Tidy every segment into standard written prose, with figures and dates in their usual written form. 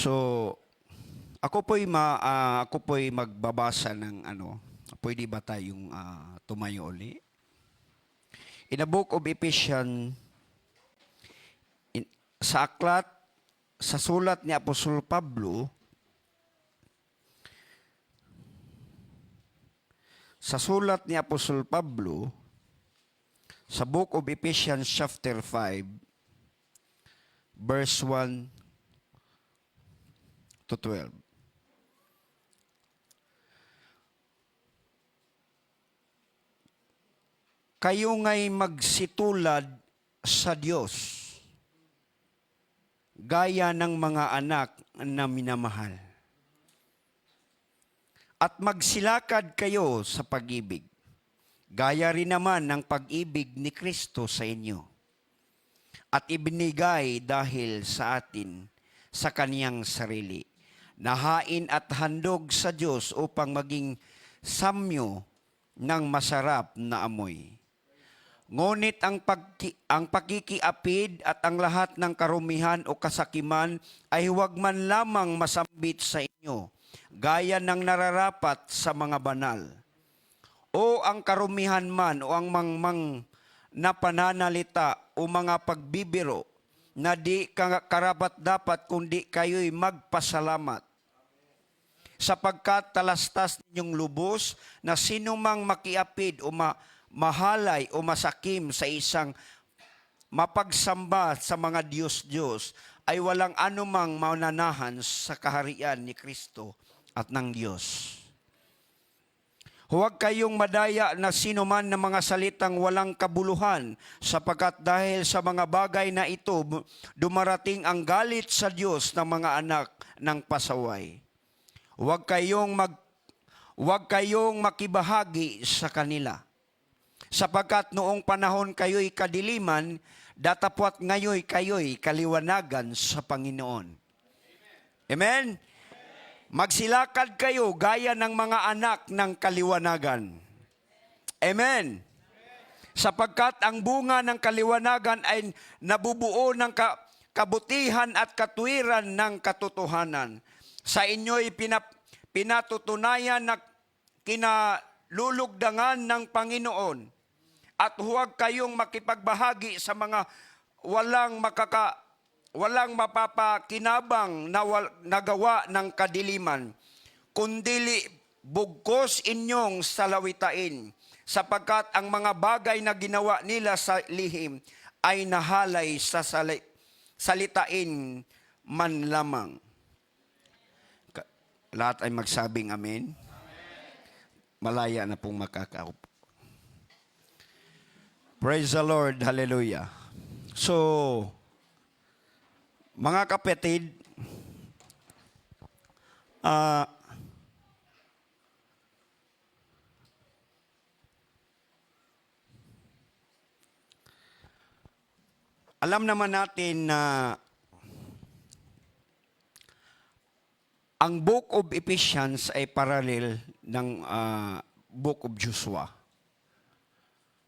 So, ako po'y magbabasa ng pwede ba tayong tumayo uli? In the book of Ephesians, sa aklat, sa sulat ni Apostol Pablo, sa book of Ephesians chapter 5, verse 1 to 12. Kayo nga'y magsitulad sa Diyos, gaya ng mga anak na minamahal. At magsilakad kayo sa pag-ibig, gaya rin naman ng pag-ibig ni Kristo sa inyo. At ibinigay dahil sa atin sa kaniyang sarili, nahain at handog sa Diyos upang maging samyo ng masarap na amoy. Ngunit ang pakikiapid at ang lahat ng karumihan o kasakiman ay huwag man lamang masambit sa inyo, gaya ng nararapat sa mga banal. O ang karumihan man o ang mangmang na pananalita o mga pagbibiro na di karapat-dapat kundi kayo'y magpasalamat. Sapagkat talastas ninyong lubos na sinumang makiapid o mahalay o masakim sa isang mapagsamba sa mga Diyos-Diyos ay walang anumang maunanahan sa kaharian ni Kristo at ng Diyos. Huwag kayong madaya na sinuman ng mga salitang walang kabuluhan, sapagkat dahil sa mga bagay na ito, dumarating ang galit sa Diyos ng mga anak ng pasaway. Huwag kayong makibahagi sa kanila. Sapagkat noong panahon kayo'y kadiliman, datapwat ngayon kayo'y kaliwanagan sa Panginoon. Amen? Magsilakad kayo gaya ng mga anak ng kaliwanagan. Amen? Sapagkat ang bunga ng kaliwanagan ay nabubuo ng kabutihan at katuwiran ng katotohanan. Sa inyo'y pinatutunayan na kinalulugdangan ng Panginoon. At huwag kayong makipagbahagi sa mga walang mapapakinabang na nagawa ng kadiliman, kundili bugkos inyong salawitain, sapagkat ang mga bagay na ginawa nila sa lihim ay nahalay sa salitain man lamang. Lahat ay magsabing amen. Malaya na pong makakaupo. Praise the Lord. Hallelujah. So, mga kapatid, alam naman natin na ang Book of Ephesians ay parallel ng Book of Joshua.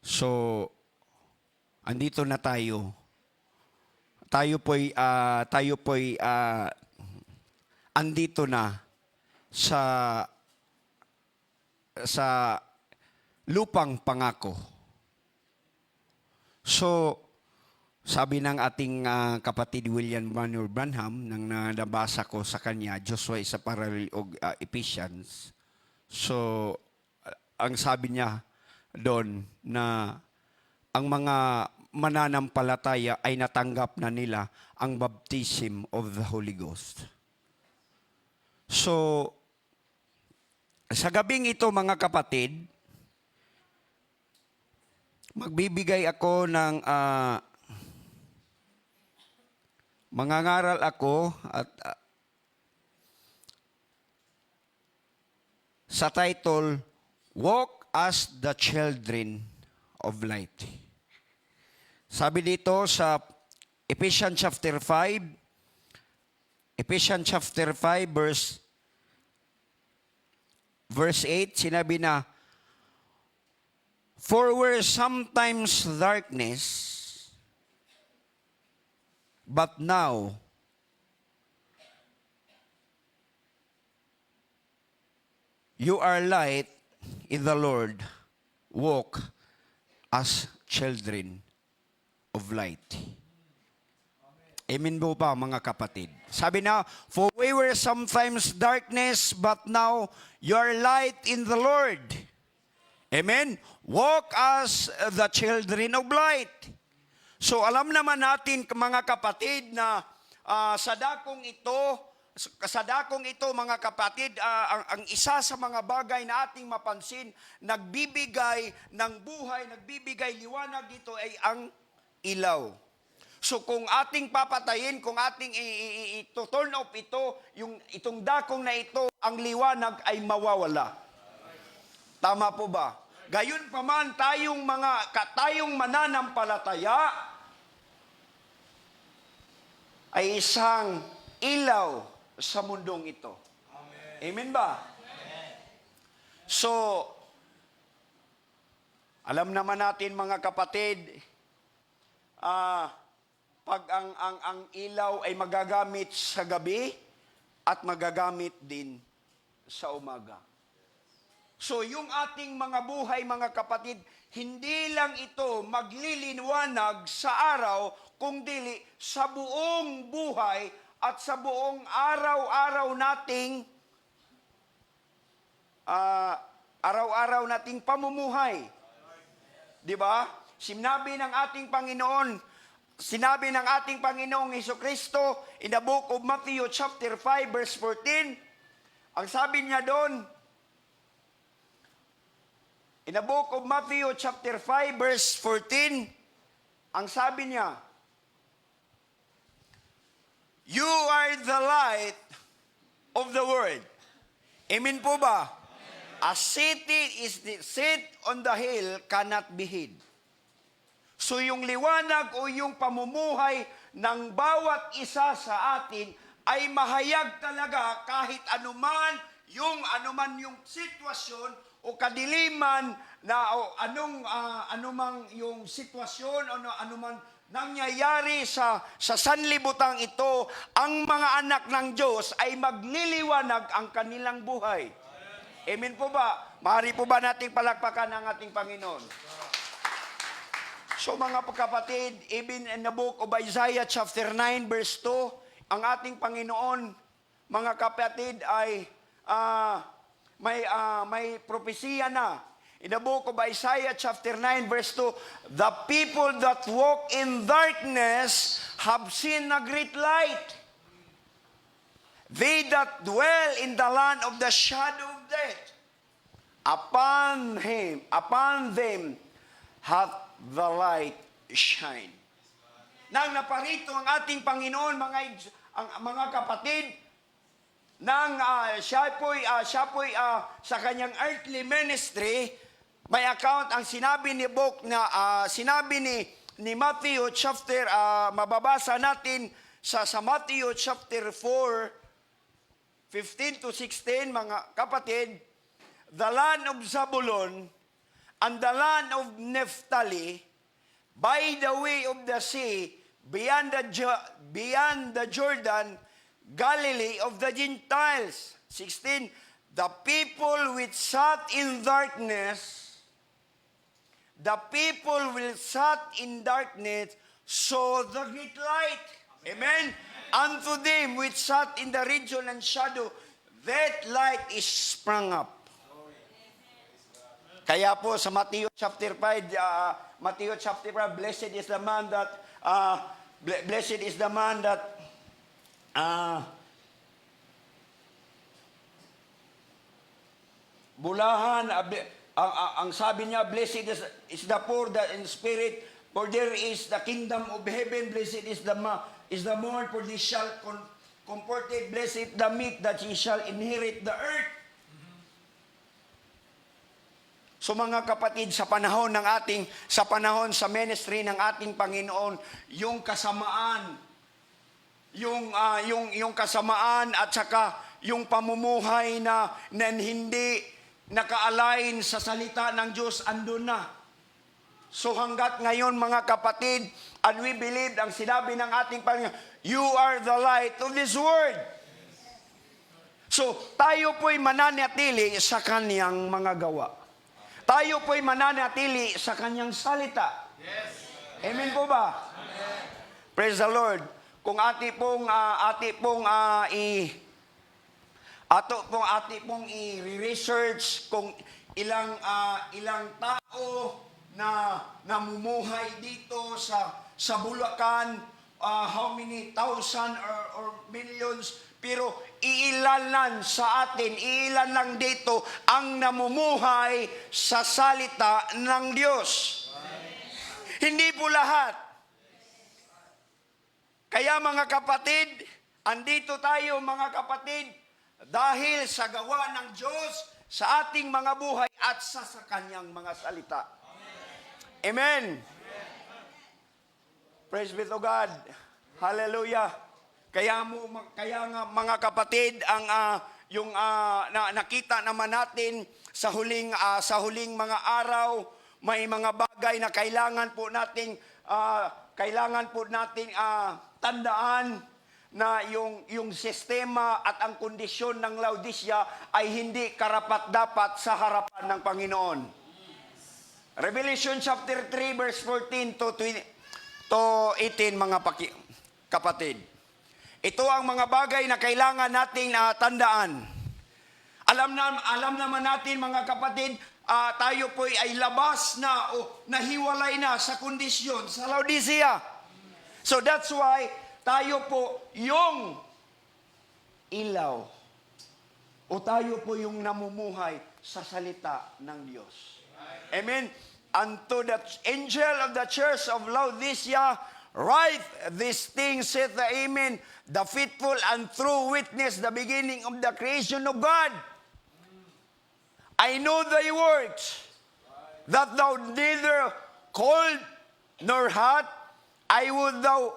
So, andito na tayo. Tayo po'y andito na sa lupang pangako. So, sabi ng ating kapatid William Manuel Branham, nang nabasa ko sa kanya, Joshua is a parallel of Ephesians. So, ang sabi niya doon na ang mga mananampalataya ay natanggap na nila ang baptism of the Holy Ghost. So, sa gabing ito mga kapatid, magbibigay ako ng mangangaral ako at sa title, Walk as the Children of Light. Sabi dito sa Ephesians chapter 5 verse 8, sinabi na, For where sometimes darkness, but now You are light in the Lord. Walk as children of light. Amen po ba, mga kapatid? Sabi na, for we were sometimes darkness, but now you are light in the Lord. Amen? Walk as the children of light. So alam naman natin, mga kapatid, na sa dakong ito, mga kapatid, ang isa sa mga bagay na ating mapansin, nagbibigay ng buhay, nagbibigay liwanag dito ay ang ilaw. So kung ating papatayin, kung ating turn off itong dakong na ito, ang liwanag ay mawawala. Tama po ba? Gayon pa man tayong mananampalataya ay isang ilaw sa mundong ito. Amen ba? Amen. So, alam naman natin, mga kapatid, pag ang ilaw ay magagamit sa gabi at magagamit din sa umaga. So, yung ating mga buhay, mga kapatid, hindi lang ito magliliniwanag sa araw, kundi sa buong buhay at sa buong araw-araw nating pamumuhay. 'Di ba? Sinabi ng ating Panginoong Hesukristo in the book of Matthew chapter 5 verse 14, ang sabi niya doon, in the book of Matthew chapter 5 verse 14, ang sabi niya, you are the light of the world. Amen po ba? Amen. A city is set on the hill cannot be hid. So yung liwanag o yung pamumuhay ng bawat isa sa atin ay mahayag talaga kahit anuman yung sitwasyon o kadiliman na o anumang yung sitwasyon o anumang nangyayari sa sanlibutan ito, ang mga anak ng Diyos ay magliliwanag ang kanilang buhay. Amen po ba? Maaari po ba nating palakpakan ang ating Panginoon? So mga kapatid, even in the book of Isaiah chapter 9 verse 2, ang ating Panginoon, mga kapatid, ay may propesiya na. In the book of Isaiah chapter 9 verse 2, the people that walk in darkness have seen a great light. They that dwell in the land of the shadow of death, upon them hath the light shine. Nang naparito ang ating Panginoon, mga kapatid, nang siya po'y sa kanyang earthly ministry, may account ang sinabi ni Matthew chapter, mababasa natin sa Matthew chapter 4, 15 to 16, mga kapatid, the land of Zabulon and the land of Naphtali, by the way of the sea, beyond the Jordan, Galilee of the Gentiles. 16, the people which sat in darkness, saw the great light. Amen. Unto them which sat in the region and shadow, that light is sprung up. Kaya po sa Matthew chapter 5, blessed is the man that bulahan, ang sabi niya, blessed is the poor that in spirit, for there is the kingdom of heaven. Blessed is the mourn, for they shall comforted. Blessed the meek, that ye shall inherit the earth. So mga kapatid, sa panahon sa ministry ng ating Panginoon, yung kasamaan, yung kasamaan at saka yung pamumuhay na hindi naka-align sa salita ng Diyos, andun na. So hanggat ngayon, mga kapatid, and we believe, ang sinabi ng ating Panginoon, you are the light of this world. So, tayo po'y mananatili sa kaniyang mga gawa. Tayo po'y mananatili sa kaniyang salita. Amen po ba? Praise the Lord. Kung ati pong i-research kung ilang tao na namumuhay dito sa Bulacan, how many thousand or millions, pero iilan lang dito ang namumuhay sa salita ng Diyos. Hindi po lahat. Kaya mga kapatid, andito tayo mga kapatid, dahil sa gawa ng Diyos sa ating mga buhay at sa Kanyang mga salita. Amen. Praise be to God. Hallelujah. Kaya nga mga kapatid, nakita naman natin sa huling mga araw, may mga bagay na kailangan po nating tandaan na yung sistema at ang kondisyon ng Laodicea ay hindi karapat-dapat sa harapan ng Panginoon. Revelation chapter 3 verse 14 to 18 mga kapatid. Ito ang mga bagay na kailangan nating tandaan. Alam naman natin mga kapatid, tayo po ay labas na o nahiwalay na sa kondisyon sa Laodicea. So that's why tayo po yung ilaw o tayo po yung namumuhay sa salita ng Diyos. Amen. Unto the angel of the church of Laodicea, write these things, saith the Amen, the faithful and true witness, the beginning of the creation of God. I know thy works, that thou neither cold nor hot. I would thou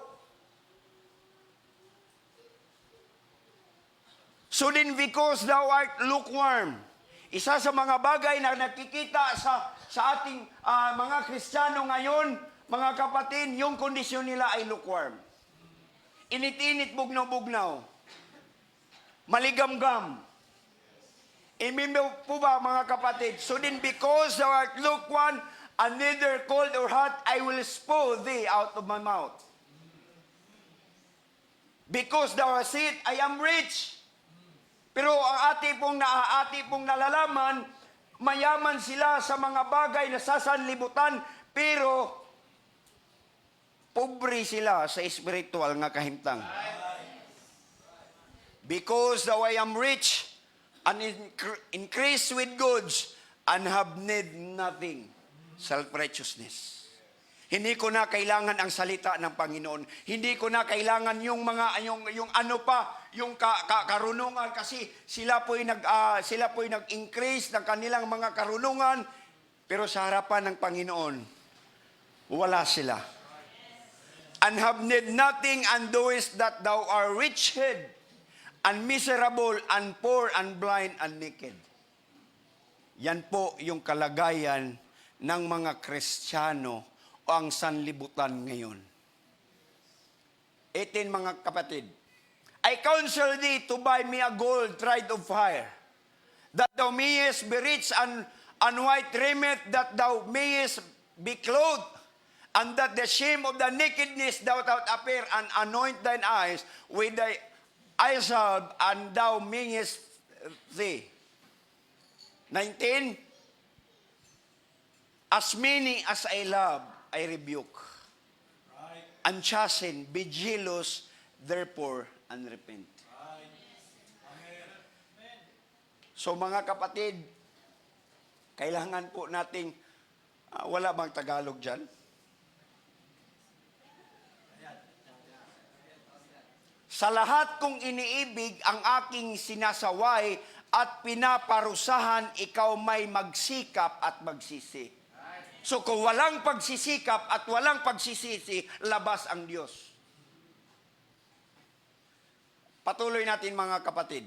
so then because thou art lukewarm. Isa sa mga bagay na nakikita sa ating mga Kristiyano ngayon, mga kapatid, yung kondisyon nila ay lukewarm. Init-init, bugnaw-bugnaw. Maligamgam. Amen po ba mga kapatid? So then because thou art lukewarm, and neither cold or hot, I will spew thee out of my mouth. Because thou hast said, I am rich. Pero ang ati pong nalalaman, mayaman sila sa mga bagay na sasanlibutan, pero pobre sila sa espiritual nga kahimtang. Because thou I am rich, and increase with goods, and have need nothing. Self-righteousness. Hindi ko na kailangan ang salita ng Panginoon. Hindi ko na kailangan yung karunungan kasi sila po'y nag-increase ng kanilang mga karunungan, pero sa harapan ng Panginoon wala sila. And have need nothing, and doest that thou art wretched and miserable and poor and blind and naked. Yan po yung kalagayan ng mga Kristiyano o ang sanlibutan ngayon. 18 mga kapatid. I counsel thee to buy me a gold tried of fire, that thou mayest be rich, and white raiment, that thou mayest be clothed, and that the shame of the nakedness thou shalt appear, and anoint thine eyes with thy eye salve, and thou mayest thee. 19. As many as I love, I rebuke. Right. And chasten, be jealous, therefore, and repent. Right. Amen. So mga kapatid, kailangan po nating, wala bang Tagalog dyan? Sa lahat kong iniibig ang aking sinasaway at pinaparusahan, ikaw may magsikap at magsisi. So kung walang pagsisikap at walang pagsisisi, labas ang Diyos. Patuloy natin mga kapatid.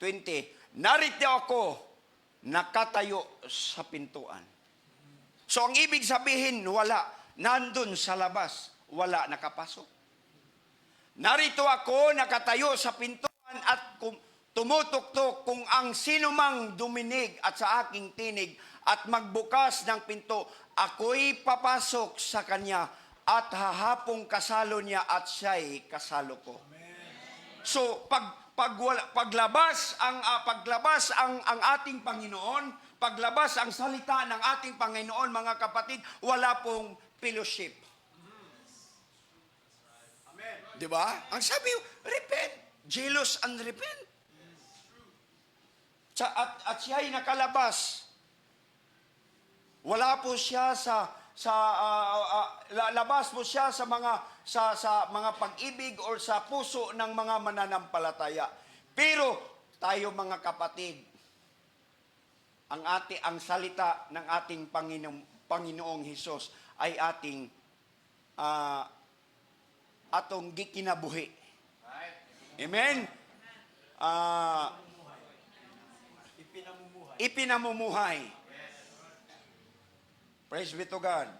20. Narito ako, nakatayo sa pintuan. So ang ibig sabihin, wala. Nandun sa labas, wala nakapasok. Narito ako, nakatayo sa pintuan. at tumutuktok kung ang sinumang duminig at sa aking tinig at magbukas ng pinto, ako'y papasok sa kanya at hahapong kasalo niya at siya'y kasalo ko. So paglabas ang ating Panginoon, paglabas ang salita ng ating Panginoon, mga kapatid, wala pong fellowship. Amen. 'Di ba? Ang sabi, repent, jealous and repent. At siya ay nakalabas. Wala po siya labas po siya sa mga pag-ibig or sa puso ng mga mananampalataya. Pero tayo mga kapatid, ang salita ng ating Panginoong Hesus ay ating atong gikinabuhi. Amen. Ipinamumuhay. Praise be to God.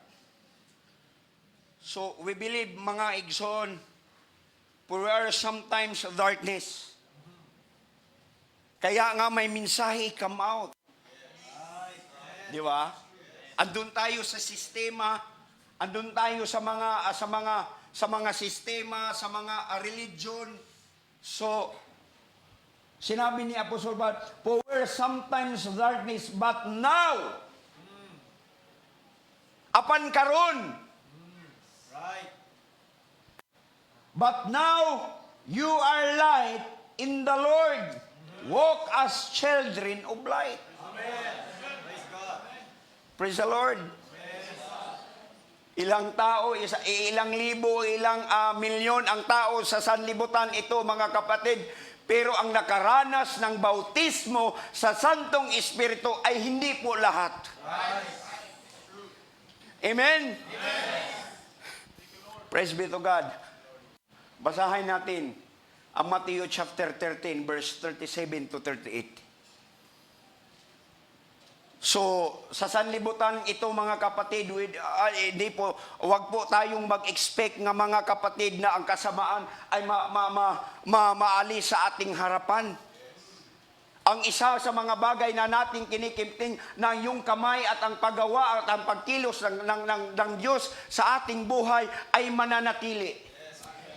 So, we believe, mga igsoon, for we are sometimes darkness. Kaya nga may mensahe, come out. Di ba? Andun tayo sa sistema, andun tayo sa mga sistema, sa mga religion. So, sinabi ni Apostle Paul, for we are sometimes darkness, but now, apan karon. Right. But now, you are light in the Lord. Walk as children of light. Amen. Praise God. Praise the Lord. Ilang tao, ilang libo, ilang milyon ang tao sa sanlibutan ito, mga kapatid. Pero ang nakaranas ng bautismo sa Santong Espiritu ay hindi po lahat. Right. Amen? Amen. Praise be to God. Basahin natin ang Matthew chapter 13, verse 37 to 38. So, sa sanlibutan ito, mga kapatid, wag po tayong mag-expect nga mga kapatid na ang kasamaan ay maalis sa ating harapan. Ang isa sa mga bagay na nating kinikimting ng yung kamay at ang paggawa at ang pagkilos ng Diyos sa ating buhay ay mananatili.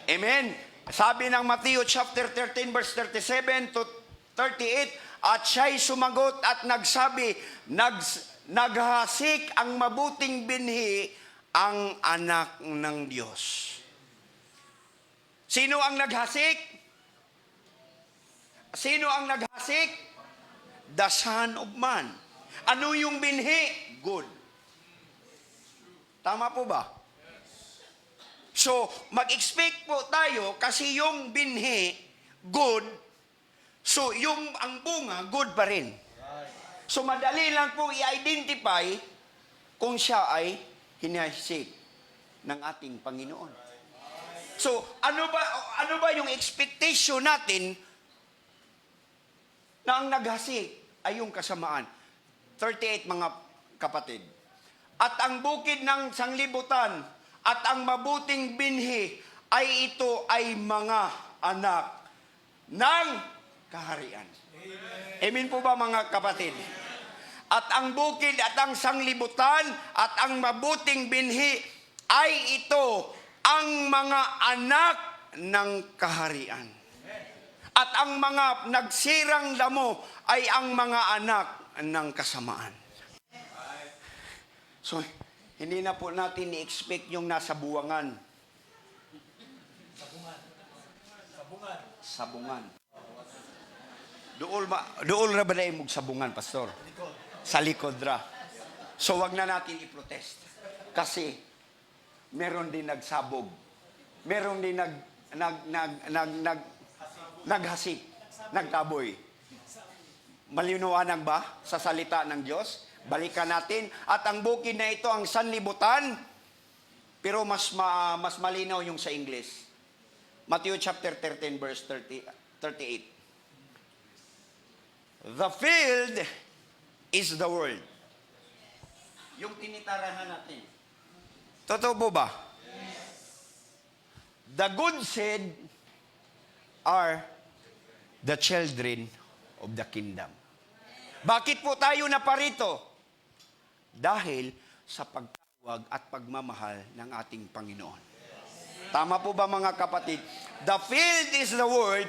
Amen. Sabi ng Matthew chapter 13 verse 37 to 38, at siya'y sumagot at nagsabi, naghasik ang mabuting binhi ang anak ng Diyos. Sino ang naghasik? Sino ang naghasik? The Son of Man. Ano yung binhi? Good. Tama po ba? So, mag-expect po tayo kasi yung binhi, good. So, ang bunga, good pa rin. So, madali lang po i-identify kung siya ay hinahasik ng ating Panginoon. So, ano ba yung expectation natin na ang naghasik ay yung kasamaan? 38, mga kapatid. At ang bukid ng sanglibutan at ang mabuting binhi ay ito ay mga anak ng kaharian. Amen po ba, mga kapatid? At ang bukid at ang sanglibutan at ang mabuting binhi ay ito ang mga anak ng kaharian. At ang mga nagsirang damo ay ang mga anak ng kasamaan. So, hindi na po natin i-expect yung nasa buwangan. Sabungan. Dool ra ba na imong sabungan, pastor? Sa likod ra. So, wag na natin i-protest. Kasi, meron din nagsabog. Meron din naghasik, nagtaboy. Malinawanan ba sa salita ng Diyos? Balikan natin. At ang bukid na ito, ang sanlibutan, pero mas malinaw yung sa English. Matthew chapter 13, verse 38. The field is the world. Yung tinitarahan natin. Totoo po ba? Yes. The good seed are the children of the kingdom. Bakit po tayo naparito? Dahil sa pagtawag at pagmamahal ng ating Panginoon. Tama po ba mga kapatid? The field is the word,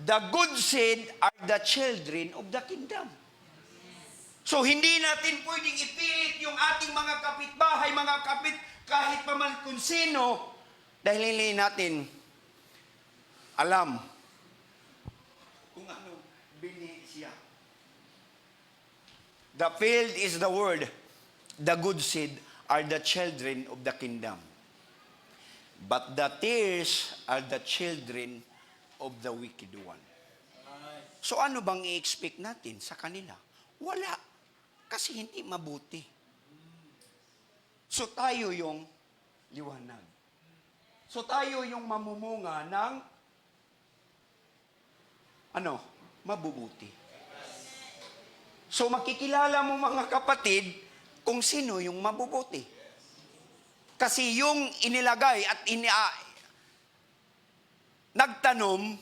the good seed are the children of the kingdom. So hindi natin pwedeng ipilit yung ating mga kapitbahay, kahit pa man kung sino, dahil hindi natin alam kung ano bini siya. The field is the word, the good seed are the children of the kingdom. But the tares are the children of the wicked one. So ano bang i-expect natin sa kanila? Wala. Kasi hindi mabuti. So tayo yung liwanag. So tayo yung mamumunga ng mabubuti. So makikilala mo mga kapatid kung sino yung mabubuti. Kasi yung inilagay at nagtanim.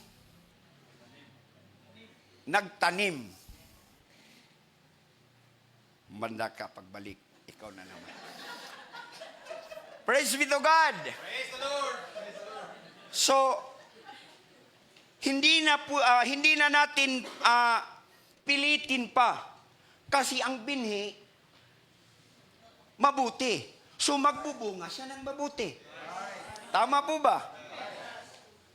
Manda ka pagbalik, ikaw na naman. Praise be to God. Praise the Lord. Praise the Lord. So, hindi na natin pilitin pa. Kasi ang binhi, mabuti. So, magbubunga siya ng mabuti. Tama po ba?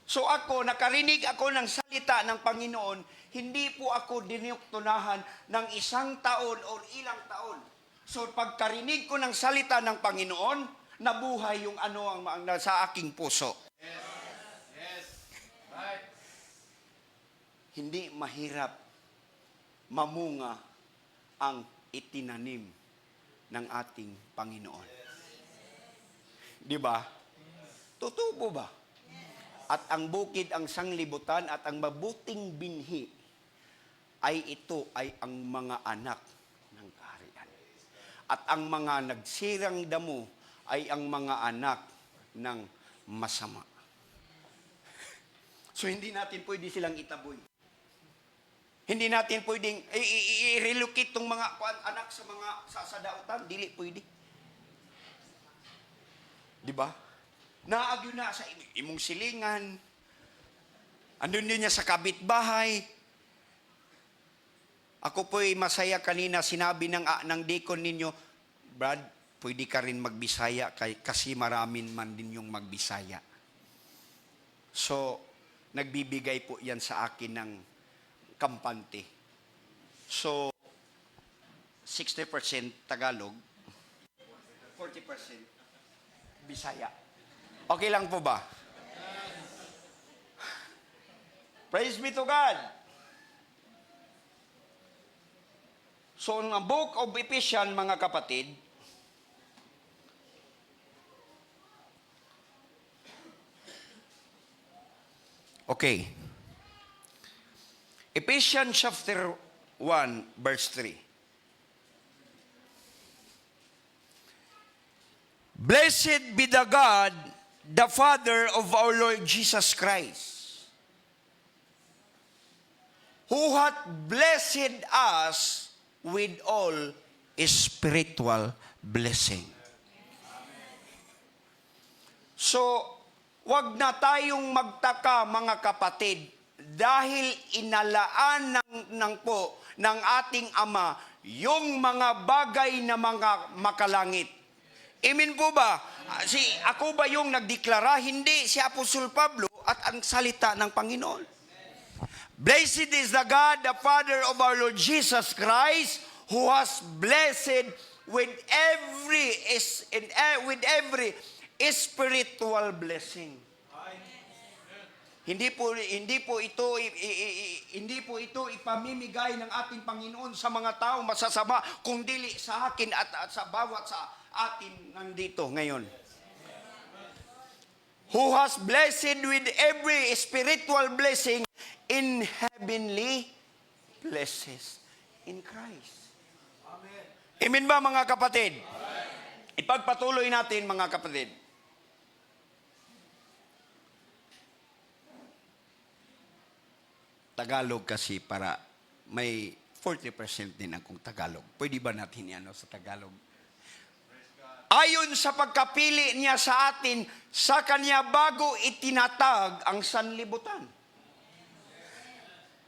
So nakarinig ako ng salita ng Panginoon, hindi po ako dinuktunahan ng 1 taon o ilang taon. So pagkarinig ko ng salita ng Panginoon, nabuhay yung ang sa aking puso. Yes. Right. Hindi mahirap mamunga ang itinanim ng ating Panginoon. Di ba? Totoo ba? At ang bukid ang sanglibutan at ang mabuting binhi ay ang mga anak ng kaharian. At ang mga nagsirang damo ay ang mga anak ng masama. So hindi natin pwede silang itaboy. Hindi natin pwedeng i-relocate tong mga anak sa mga sa dautan, dili pwede. Di ba? Naagyo na sa imong silingan. Andun din niya sa kabitbahay. Ako po'y masaya kanina, sinabi ng deacon ninyo, Brad, pwede ka rin magbisaya kasi maraming man din yung magbisaya. So, nagbibigay po yan sa akin ng kampante. So, 60% Tagalog, 40% Bisaya. Okay lang po ba? Praise be to God. So, ang book of Ephesians, mga kapatid, okay. Ephesians chapter 1, verse 3. Blessed be the God, the Father of our Lord Jesus Christ, who hath blessed us with all spiritual blessing. So, wag na tayong magtaka mga kapatid dahil inalaan ng ating Ama yung mga bagay na mga makalangit. Amen po ba? Ako ba yung nagdeklara? Hindi, si Apostol Pablo at ang salita ng Panginoon. Blessed is the God, the Father of our Lord Jesus Christ, who has blessed with every spiritual blessing. Hindi po ito ipamimigay ng ating Panginoon sa mga tao masasama, kundi sa akin at sa bawat sa atin nandito ngayon. Who has blessed with every spiritual blessing in heavenly places in Christ. Amen. Amen ba mga kapatid? Amen. Ipagpatuloy natin mga kapatid. Tagalog kasi para may 40% din akong Tagalog. Pwede ba natin yan sa Tagalog? Ayon sa pagkapili niya sa atin, sa kanya bago itinatag ang sanlibutan.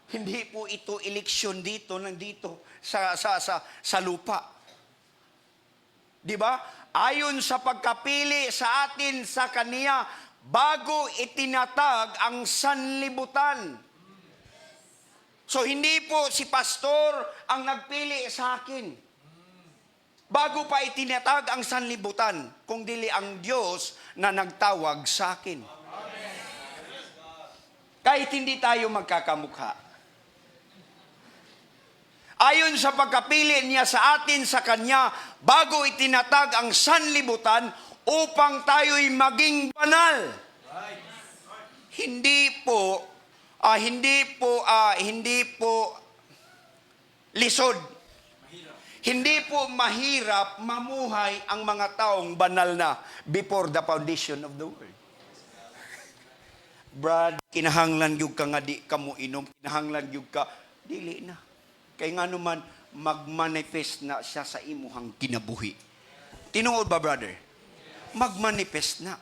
Hindi po ito eleksyon dito, nandito sa lupa. Di ba? Ayon sa pagkapili sa atin, sa kanya bago itinatag ang sanlibutan. So hindi po si pastor ang nagpili sa akin. Bago pa itinatag ang sanlibutan, kung dili ang Diyos na nagtawag sa akin. Kahit hindi tayo magkakamukha. Ayon sa pagkapili niya sa atin, sa kanya, bago itinatag ang sanlibutan, upang tayo'y maging banal. Hindi po lisod. Hindi po mahirap mamuhay ang mga taong banal na before the foundation of the world. Brad, kinahanglan yung ka nga di ka mo inom, kinahanglan yung ka, dili na. Kaya nga naman, magmanifest na siya sa imuhang kinabuhi. Tinuod ba, brother? Magmanifest na.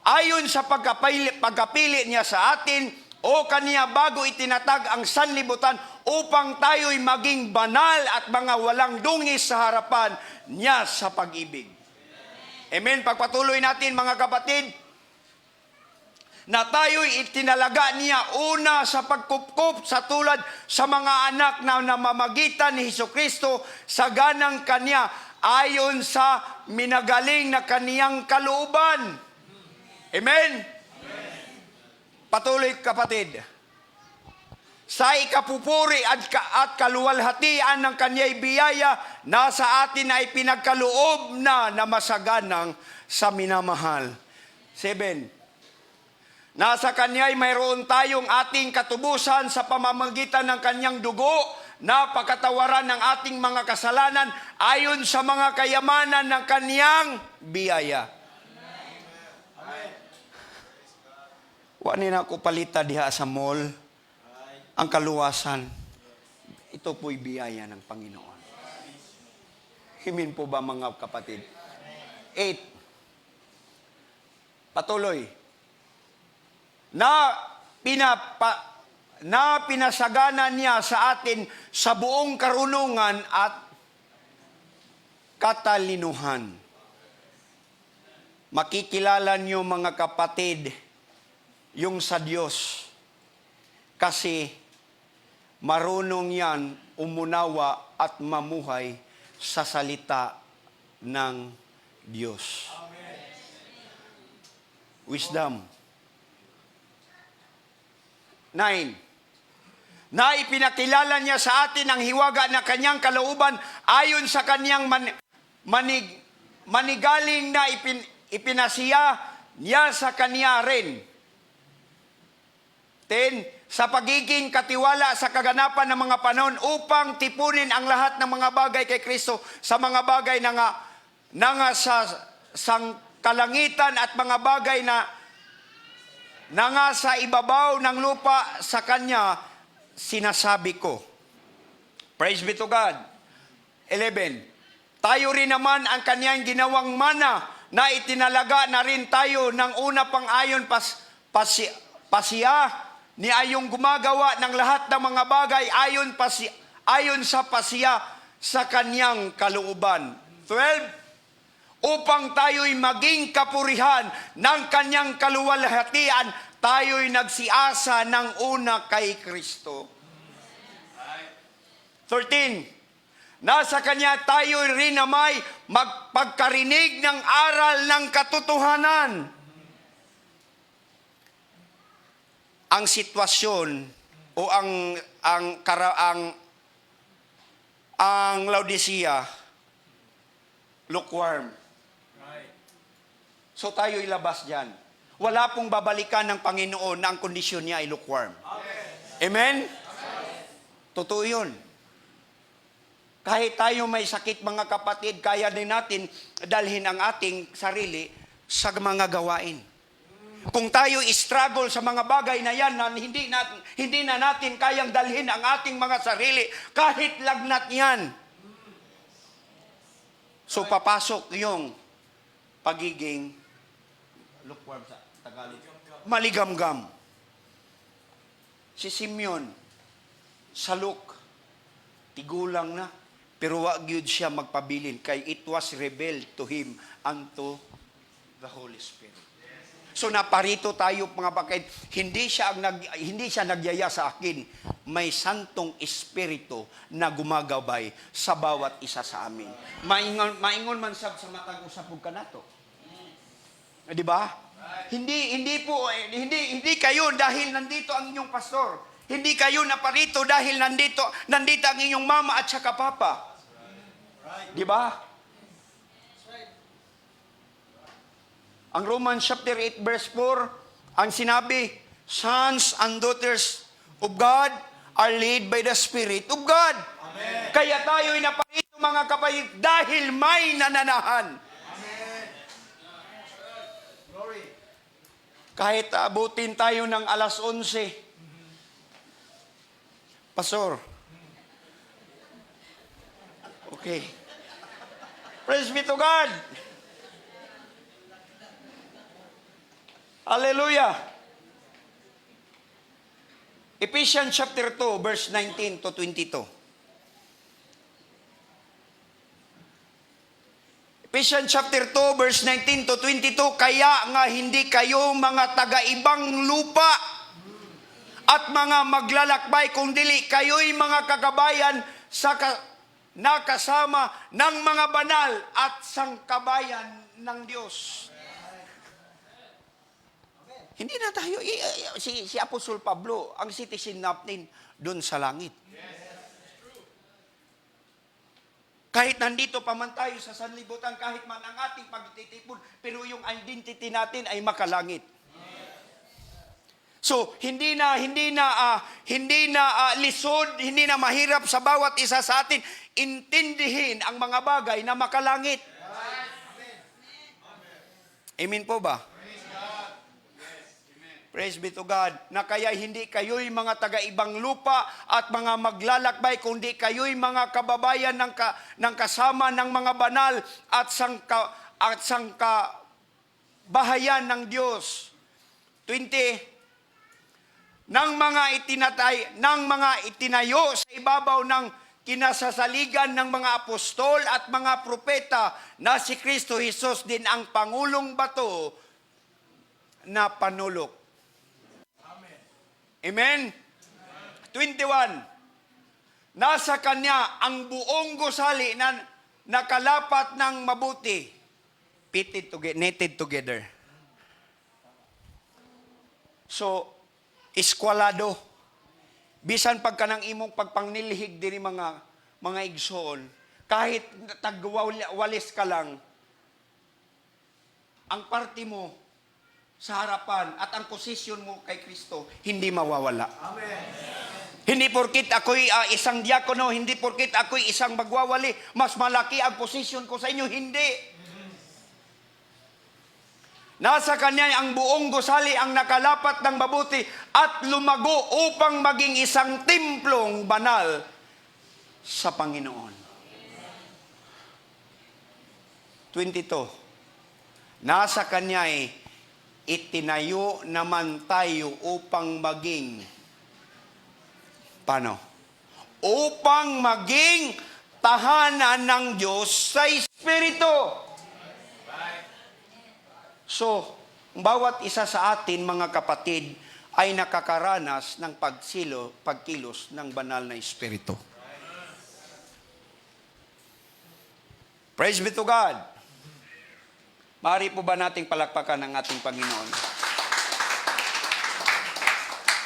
Ayon sa pagkapili niya sa atin, o kaniya bago itinatag ang sanlibutan upang tayo'y maging banal at mga walang dungis sa harapan niya sa pag-ibig. Amen. Pagpatuloy natin mga kapatid, na tayo'y itinalaga niya una sa pagkupkup sa tulad sa mga anak na namamagitan ni Hesukristo sa ganang kanya ayon sa minagaling na kaniyang kalooban. Amen. Patuloy kapatid. Sa ikapupuri at kaluwalhatian ng kanya'y biyaya, nasa atin ay pinagkaloob na masaganang sa minamahal. 7. Nasa kanya'y mayroon tayong ating katubusan sa pamamagitan ng kanyang dugo na pagkatawaran ng ating mga kasalanan ayon sa mga kayamanan ng kanyang biyaya. Wani na ko palita diha sa mall, ang kaluwasan, ito po'y biyaya ng Panginoon. Himin po ba mga kapatid? 8. Patuloy. Na pinasagana niya sa atin sa buong karunungan at katalinuhan. Makikilala niyo mga kapatid, yung sa Diyos. Kasi marunong yan umunawa at mamuhay sa salita ng Diyos. Amen. Wisdom. 9. Na ipinakilala niya sa atin ang hiwaga na kanyang kalooban ayon sa kanyang manigaling na ipinasiya niya sa kanya rin. 10. Sa pagiging katiwala sa kaganapan ng mga panahon upang tipunin ang lahat ng mga bagay kay Kristo sa mga bagay na nga sa kalangitan at mga bagay na nga sa ibabaw ng lupa sa Kanya sinasabi ko. Praise be to God. 11. Tayo rin naman ang Kanyang ginawang mana na itinalaga na rin tayo ng una pang ayon pasiya ni ayong gumagawa ng lahat ng mga bagay ayon sa pasiya sa kanyang kalooban. 12. Upang tayo'y maging kapurihan ng kanyang kaluwalhatian, tayo'y nagsiasa ng una kay Kristo. 13. Nasa kanya tayo'y rin namay magpagkarinig ng aral ng katotohanan. Ang sitwasyon o ang Laodicea lukewarm. So tayo ilabas diyan. Wala pong babalikan ng Panginoon na ang kondisyon niya ay lukewarm. Amen? Totoo 'yun. Kahit tayo may sakit mga kapatid, kaya din natin dalhin ang ating sarili sa mga gawain. Kung tayo struggle sa mga bagay na yan na hindi na natin kayang dalhin ang ating mga sarili, kahit lagnat yan. So papasok yung pagiging lukewarm sa Tagalog. Maligamgam. Si Simeon, salok, tigulang na, pero wag yun siya magpabilin, kay it was revealed to him unto the Holy Spirit. So naparito tayo mga bakit, hindi siya nagyaya sa akin. May santong espiritu na gumagabay sa bawat isa sa amin. Maingon man sab sa matag usapog kanato. Di ba? Hindi kayo dahil nandito ang inyong pastor. Hindi kayo naparito dahil nandito ang inyong mama at saka papa. Di ba? Ang Romans chapter 8 verse 4, ang sinabi, sons and daughters of God are led by the Spirit of God. Amen. Kaya tayo'y naparito mga kapatid dahil may nananahan. Amen. Glory. Kahit abutin tayo ng alas 11, Pastor. Okay. Praise be to God. Hallelujah. Ephesians chapter 2, verse 19 to 22. Ephesians chapter 2, verse 19 to 22, kaya nga hindi kayo mga taga-ibang lupa at mga maglalakbay, kung dili kayo'y mga kagabayan na kasama ng mga banal at sangkabayan ng Diyos. Hindi na tayo, si Apostol Pablo, ang citizen natin doon sa langit. Kahit nandito pa man tayo sa sanlibutan, kahit man ang ating pagtitipon, pero yung identity natin ay makalangit. So, hindi na lisod, hindi na mahirap sa bawat isa sa atin intindihin ang mga bagay na makalangit. Amen po ba? Praise be to God, na kaya hindi kayo'y mga taga-ibang lupa at mga maglalakbay, kundi kayo'y mga kababayan ng kasama ng mga banal at sangkabahayan ng Diyos. 20, ng mga itinayo sa ibabaw ng kinasasaligan ng mga apostol at mga propeta na si Kristo Jesus din ang pangulong bato na panulok. Amen? 21. Nasa Kanya ang buong gusali na nakalapat ng mabuti, knitted together. So, eskwalado. Bisan pagka ng imong pagpangnilihig diri mga igsoon, kahit tagwalis ka lang, ang party mo sa harapan at ang posisyon mo kay Kristo hindi mawawala. Amen. Hindi porkit ako'y isang diakono, hindi porkit ako'y isang magwawali, mas malaki ang posisyon ko sa inyo, hindi. Nasa Kanya ang buong gusali ang nakalapat ng mabuti at lumago upang maging isang templong banal sa Panginoon. 22. Nasa Kanya itinayo naman tayo upang maging, paano? Upang maging tahanan ng Diyos sa Espiritu. So, bawat isa sa atin, mga kapatid, ay nakakaranas ng pagkilos ng banal na Espiritu. Praise be to God. Maaari po ba nating palakpakan ang ating Panginoon?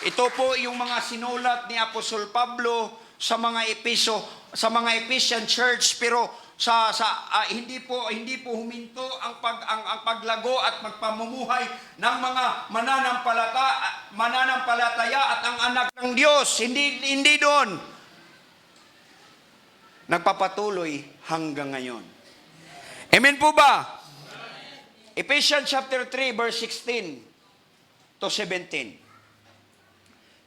Ito po yung mga sinulat ni Apostol Pablo sa mga Ephesian church, pero hindi po huminto ang paglago at magpamumuhay ng mga mananampalataya at ang anak ng Diyos. Hindi doon. Nagpapatuloy hanggang ngayon. Amen po ba? Ephesians chapter 3 verse 16. to 17.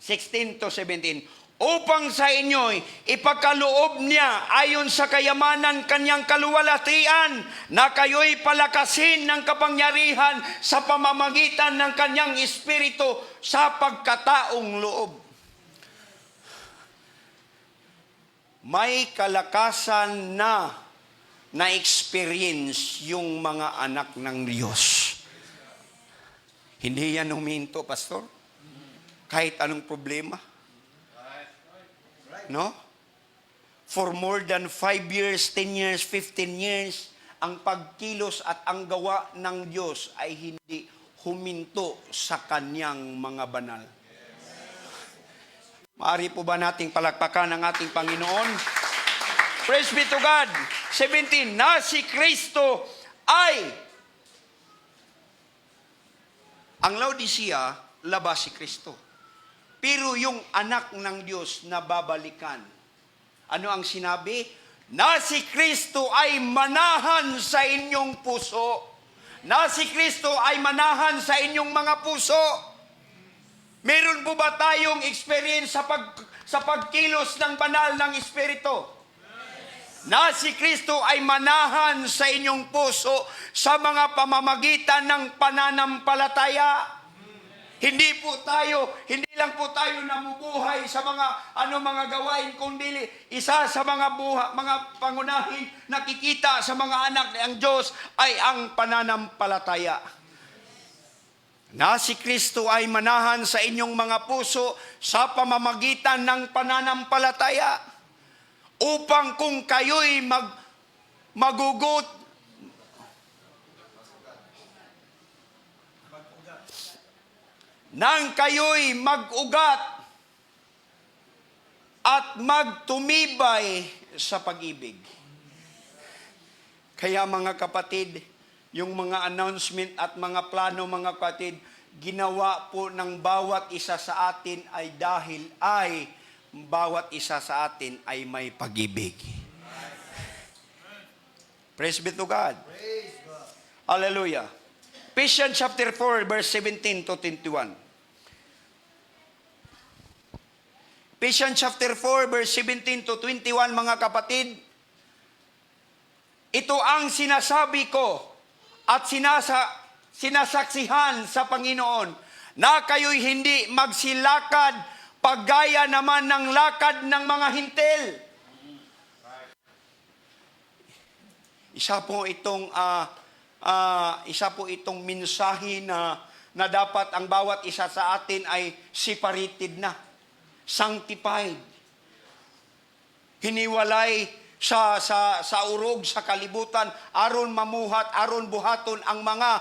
16 to 17. Upang sa inyo'y ipagkaloob niya ayon sa kayamanan kanyang kaluwalhatian na kayo'y palakasin ng kapangyarihan sa pamamagitan ng kanyang espiritu sa pagkataong loob. May kalakasan na experience yung mga anak ng Diyos. Hindi yan huminto, Pastor. Kahit anong problema. No? For more than 5 years, 10 years, 15 years, ang pagkilos at ang gawa ng Diyos ay hindi huminto sa kanyang mga banal. Maaari po ba nating palakpakan ang ating Panginoon? Praise be to God. 17, na si Kristo ay ang Laodicea, labas si Kristo. Pero yung anak ng Diyos na babalikan, ano ang sinabi? Na si Kristo ay manahan sa inyong puso. Na si Kristo ay manahan sa inyong mga puso. Meron po ba tayong experience sa pagkilos ng banal ng Espiritu? Na si Kristo ay manahan sa inyong puso sa mga pamamagitan ng pananampalataya. Hindi lang po tayo namubuhay sa mga gawain, kundi isa sa mga pangunahing nakikita sa mga anak ng Diyos ay ang pananampalataya. Na si Kristo ay manahan sa inyong mga puso sa pamamagitan ng pananampalataya upang kung kayo'y magugot nang kayo'y mag-ugat at magtumibay sa pag-ibig. Kaya mga kapatid, yung mga announcement at mga plano mga kapatid, ginawa po ng bawat isa sa atin ay dahil bawat isa sa atin ay may pag-ibig. Praise be to God. Hallelujah. Ephesians chapter 4 verse 17 to 21. Ephesians chapter 4 verse 17 to 21 mga kapatid. Ito ang sinasabi ko at sinasaksihan sa Panginoon na kayo'y hindi magsilakad paggaya naman ng lakad ng mga hintil. Isa po itong mensahe na dapat ang bawat isa sa atin ay separated na, sanctified, hiniwalay sa urog, sa kalibutan, aron mamuhat, aron buhaton ang mga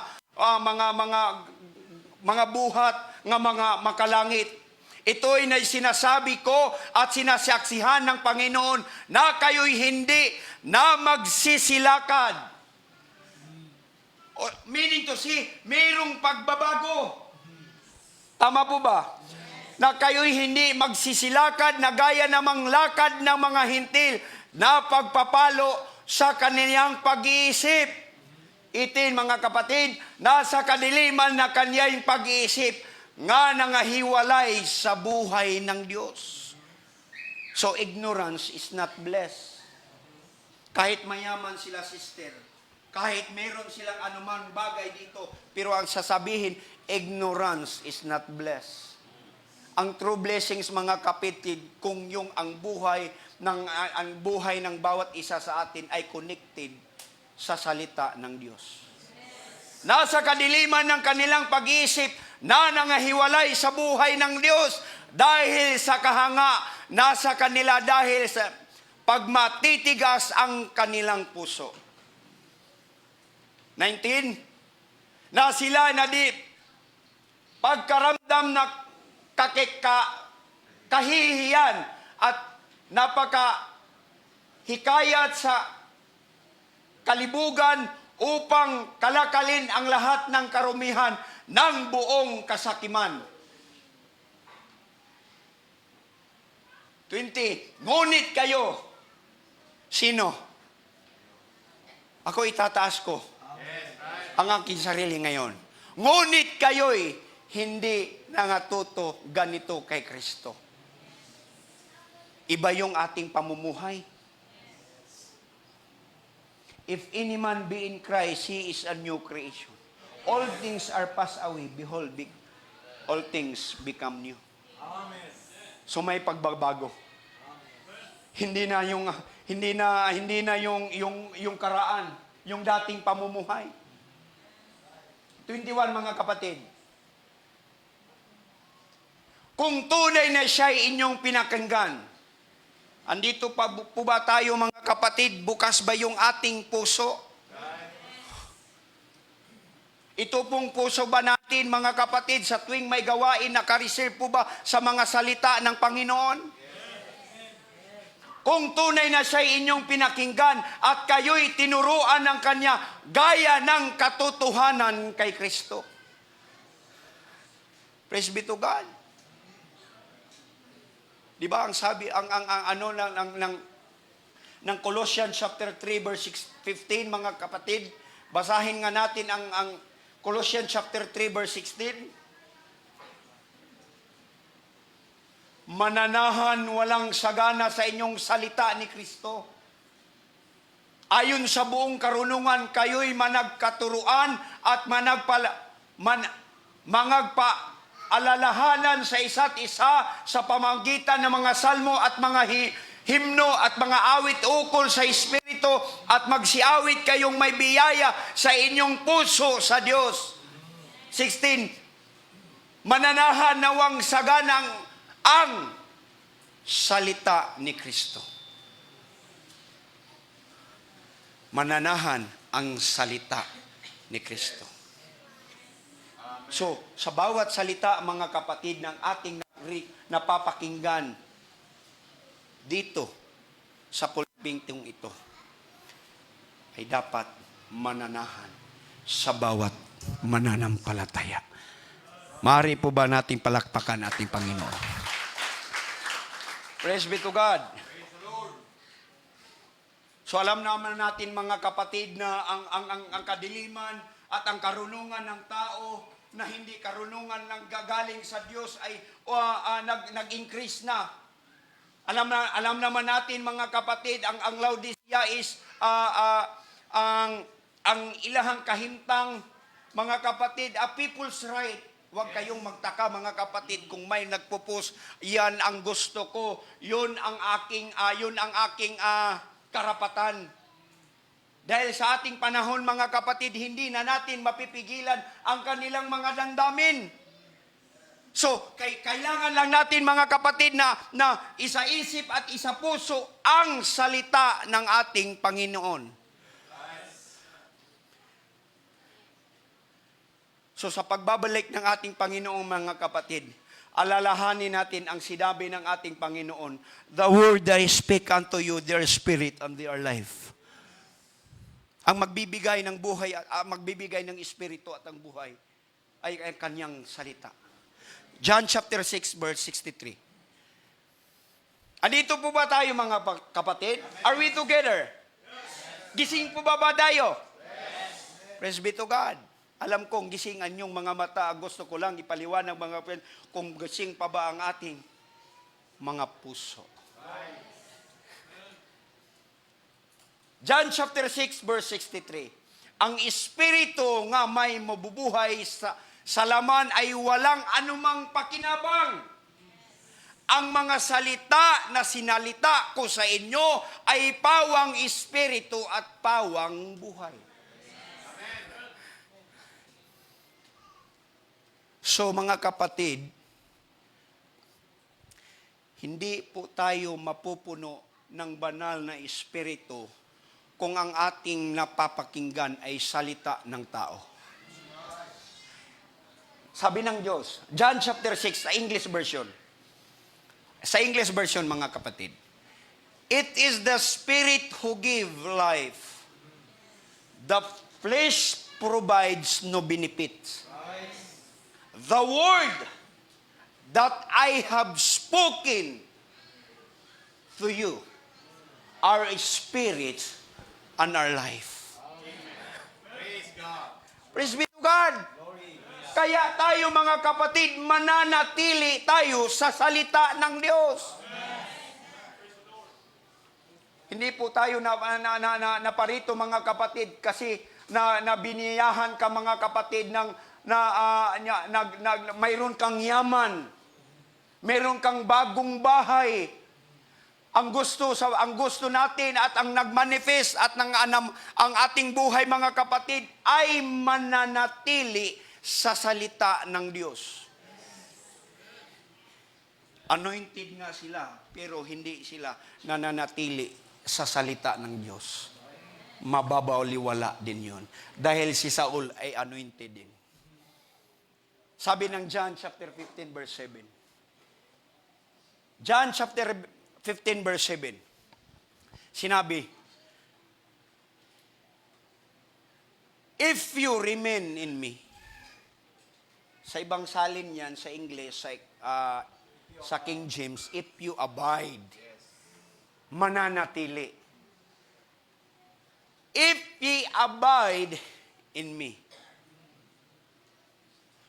buhat nga mga makalangit. Ito'y na sinasabi ko at sinasaksihan ng Panginoon na kayo'y hindi na magsisilakad. Meaning to say, mayroong pagbabago. Tama po ba? Na kayo'y hindi magsisilakad na gaya namang lakad ng mga hintil na pagpapalo sa kanilang pag-iisip. Itin mga kapatid, nasa kadiliman na kanyang pag-iisip nga nangahiwalay sa buhay ng Diyos. So ignorance is not blessed. Kahit mayaman sila, sister, kahit meron silang anumang bagay dito, pero ang sasabihin, ignorance is not blessed. Ang true blessings mga kapatid, kung ang buhay ng bawat isa sa atin ay connected sa salita ng Diyos. Nasa kadiliman ng kanilang pag-iisip na nangahiwalay sa buhay ng Diyos dahil sa kahanga nasa kanila, dahil sa pagmatitigas ang kanilang puso. 19, na sila na di pagkaramdam na kahihiyan at napakahikayat sa kalibugan upang kalakalin ang lahat ng karumihan ng buong kasakiman. 20, ngunit kayo, sino? Ako itataas ko ang aking sarili ngayon. Ngunit kayo'y hindi nangatuto ganito kay Kristo. Iba yung ating pamumuhay. If any man be in Christ, he is a new creation. All things are passed away. Behold, all things become new. So may pagbabago. Hindi na yung karaan, yung dating pamumuhay. 21 mga kapatid. Kung tunay na siya'y inyong pinakinggan, andito pa po ba tayo mga kapatid? Bukas ba yung ating puso? Ito pong puso ba natin mga kapatid sa tuwing may gawain, nakareserve po ba sa mga salita ng Panginoon? Kung tunay na siya'y inyong pinakinggan at kayo'y tinuruan ng Kanya gaya ng katotohanan kay Kristo. Praise be to God. Di ba ang sabi ng Colossians chapter 3 verse 15 mga kapatid, basahin nga natin ang Colossians chapter 3 verse 16. Mananahan walang sagana sa inyong salita ni Kristo. Ayon sa buong karunungan, kayo'y managkaturuan at mangagpaalalahanan sa isa't isa sa pamamagitan ng mga salmo at mga himno at mga awit ukol sa Espiritu at magsiawit kayong may biyaya sa inyong puso sa Diyos. 16. Mananahan nawang saganang ang salita ni Kristo. Mananahan ang salita ni Kristo. So, sa bawat salita, mga kapatid, ng ating napapakinggan dito sa pulpitong ito, ay dapat mananahan sa bawat mananampalataya. Maaari po ba nating palakpakan ating Panginoon? Praise be to God. So alam naman natin mga kapatid na ang kadiliman at ang karunungan ng tao na hindi karunungan ng gagaling sa Diyos ay nag-increase na. Alam naman natin mga kapatid, ang Laodicea is ang ilahang kahimtang mga kapatid, a people's right. Huwag kayong magtaka mga kapatid kung may nagpupus, yan ang gusto ko, yun ang aking karapatan. Dahil sa ating panahon mga kapatid, hindi na natin mapipigilan ang kanilang mga damdamin. So, kailangan lang natin mga kapatid na isa-isip at isa-puso ang salita ng ating Panginoon. So sa pagbabalik ng ating Panginoong mga kapatid, alalahanin natin ang sinabi ng ating Panginoon, the word that I speak unto you, their spirit and their life. Ang magbibigay ng buhay, magbibigay ng espiritu at ang buhay ay ang kanyang salita. John chapter 6 verse 63. Andito po ba tayo mga kapatid? Are we together? Gising po ba tayo? Praise be to God. Alam kong gisingan yung mga mata. Gusto ko lang ipaliwanag mga friend kung gising pa ba ang ating mga puso. John chapter 6 verse 63. Ang espiritu nga may mabubuhay sa laman ay walang anumang pakinabang. Ang mga salita na sinalita ko sa inyo ay pawang espiritu at pawang buhay. So mga kapatid, hindi po tayo mapupuno ng banal na espiritu kung ang ating napapakinggan ay salita ng tao. Sabi ng Diyos, John chapter 6, sa English version. Sa English version mga kapatid, it is the Spirit who give life. The flesh provides no benefit. The word that I have spoken to you are spirit and our life. Praise God. Praise be to God. Kaya tayo mga kapatid, mananatili tayo sa salita ng Diyos. Hindi po tayo naparito mga kapatid kasi nabiniyahan ka mga kapatid ng mayroon kang yaman. Mayroon kang bagong bahay. Ang gusto natin at ang nagmanifest at ang ating buhay mga kapatid ay mananatili sa salita ng Diyos. Anointed nga sila, pero hindi sila nananatili sa salita ng Diyos. Mababaliwala din yun. Dahil si Saul ay anointed din. Sabi ng John chapter 15 verse 7. John chapter 15 verse 7. Sinabi, if you remain in me. Sa ibang salin yan, sa English, sa King James, if you abide. Mananatili. If ye abide in me.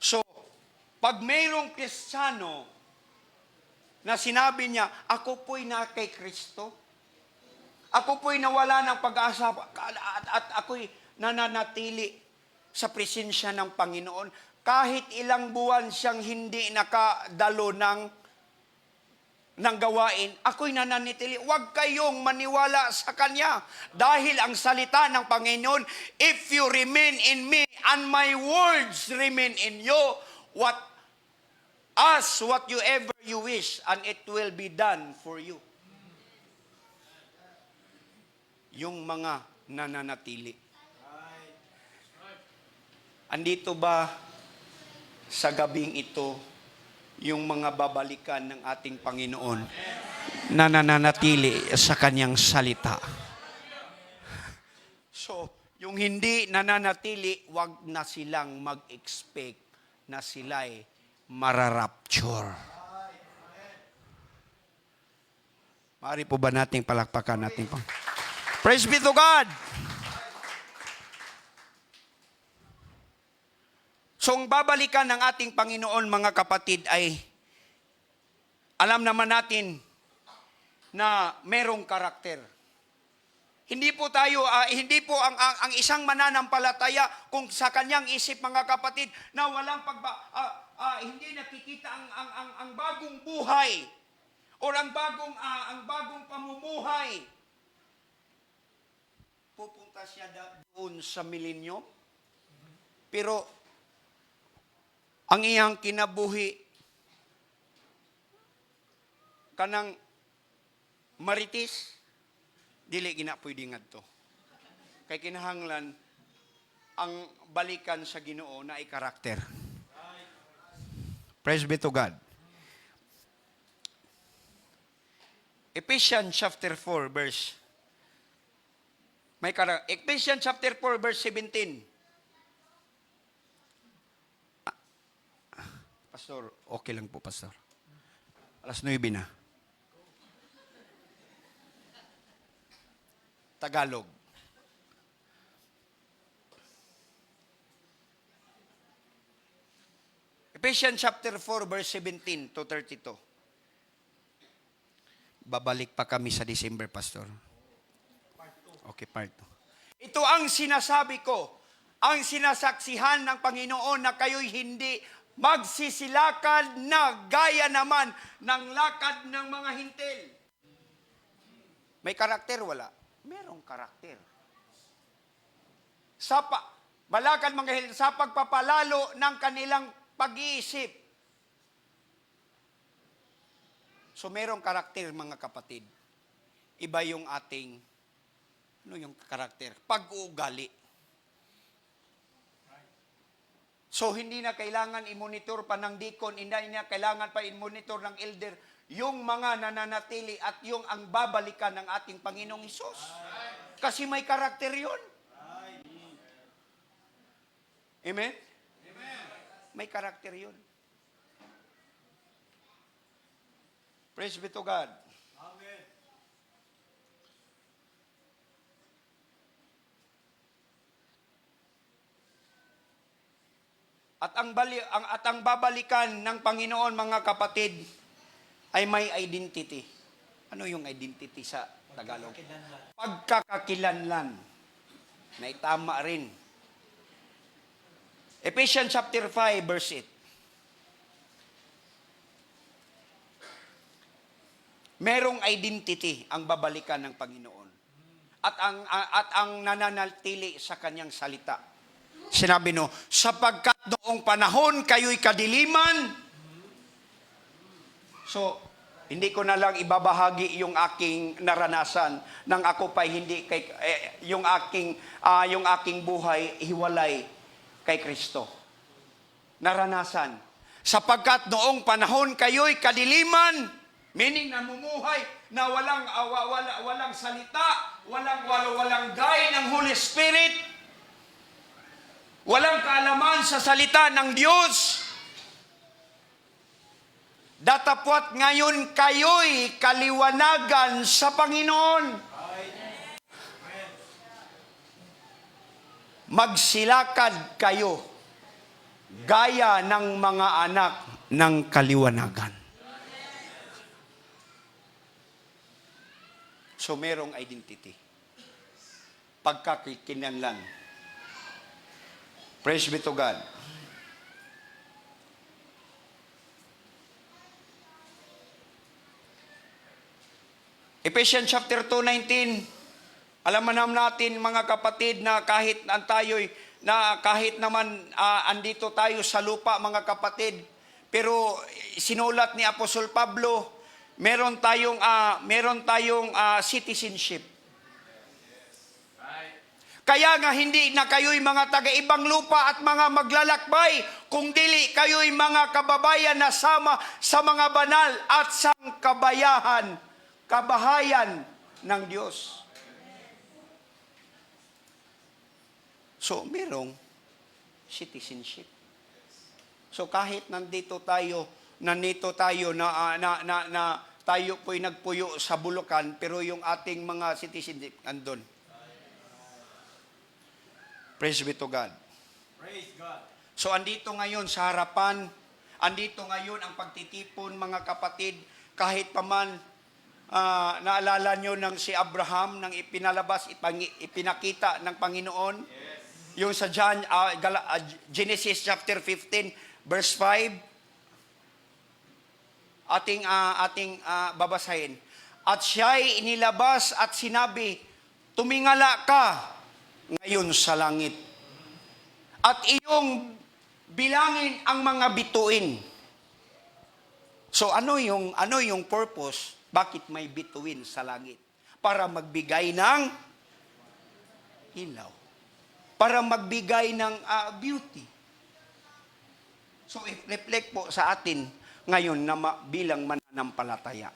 So, pag mayroong Kristiyano na sinabi niya, ako po'y na kay Kristo. Ako po'y nawala ng pag-asa at ako'y nananatili sa presensya ng Panginoon. Kahit ilang buwan siyang hindi nakadalo ng gawain, ako'y nananatili. Huwag kayong maniwala sa Kanya. Dahil ang salita ng Panginoon, if you remain in me and my words remain in you, ask whatever you wish, and it will be done for you. Yung mga nananatili. Andito ba sa gabing ito yung mga babalikan ng ating Panginoon na nananatili sa Kanyang salita? So, yung hindi nananatili, wag na silang mag-expect na sila'y mararapture. Maaari po ba nating palakpakan natin po? Praise be to God! So, ang babalikan ng ating Panginoon, mga kapatid, ay alam naman natin na merong karakter. Hindi po ang isang mananampalataya kung sa kanyang isip, mga kapatid, na walang hindi nakikita ang bagong buhay o ang bagong pamumuhay. Pupunta siya doon sa milenyo. Pero ang iyang kinabuhi kanang maritis, dili gina pwede ngadto. Kay kinahanglan ang balikan sa Ginoo na ay karakter. Praise be to God. Ephesians chapter 4 verse Ephesians chapter 4 verse 17. Pastor, okay lang po, Pastor. 9:00 na. Tagalog. Ephesians chapter 4 verse 17 to 32. Babalik pa kami sa December, Pastor. Okay, part 2. Ito ang sinasabi ko, ang sinasaksihan ng Panginoon na kayo'y hindi magsisilakad na gaya naman ng lakad ng mga hintil. May karakter, wala? Merong karakter. Balakad mga hintil sa pagpapalalo ng kanilang pag-iisip. So merong karakter, mga kapatid. Iba yung ating, yung karakter? Pag-uugali. So, hindi na kailangan i-monitor pa ng deacon, hindi na kailangan pa i-monitor ng elder, yung mga nananatili at yung ang babalikan ng ating Panginoong Hesus. Kasi may karakter yun. Amen? May karakter yun. Praise be to God. Amen. At ang babalikan ng Panginoon, mga kapatid, ay may identity. Ano yung identity sa Tagalog? Pagkakakilanlan. Naitama rin. Ephesians chapter 5, verse 8. Merong identity ang babalikan ng Panginoon. At ang nananatili sa kanyang salita. Sinabi no, sapagkat noong panahon kayo'y kadiliman. So, hindi ko na lang ibabahagi yung aking naranasan nang ako pa hindi yung aking buhay hiwalay kay Kristo. Naranasan. Sapagkat noong panahon kayo'y kadiliman, meaning namumuhay na walang salita, walang gay ng Holy Spirit, walang kaalaman sa salita ng Diyos. Datapwat ngayon kayo'y kaliwanagan sa Panginoon. Magsilakad kayo gaya ng mga anak ng kaliwanagan. So merong identity. Pagkakikinanlan. Praise be to God. Ephesians chapter 2:19. Alam naman natin, mga kapatid, na kahit naman andito tayo sa lupa, mga kapatid, pero sinulat ni Apostol Pablo, meron tayong citizenship. Kaya nga hindi na kayo'y mga taga-ibang lupa at mga maglalakbay, kung dili kayo'y mga kababayan na sama sa mga banal at sang kabahayan ng Diyos. So, merong citizenship. So, kahit nandito tayo na tayo po'y nagpuyo sa Bulacan, pero yung ating mga citizenship andun. Praise be to God. Praise God. So, andito ngayon sa harapan, andito ngayon ang pagtitipon, mga kapatid, kahit paman, naalala nyo ng si Abraham, nang ipinakita ng Panginoon, yung sa Genesis chapter 15, verse 5, ating babasahin. At siya'y inilabas at sinabi, tumingala ka ngayon sa langit. At iyong bilangin ang mga bituin. So ano yung purpose? Bakit may bituin sa langit? Para magbigay ng ilaw. Para magbigay ng beauty. So reflect po sa atin ngayon na bilang mananampalataya.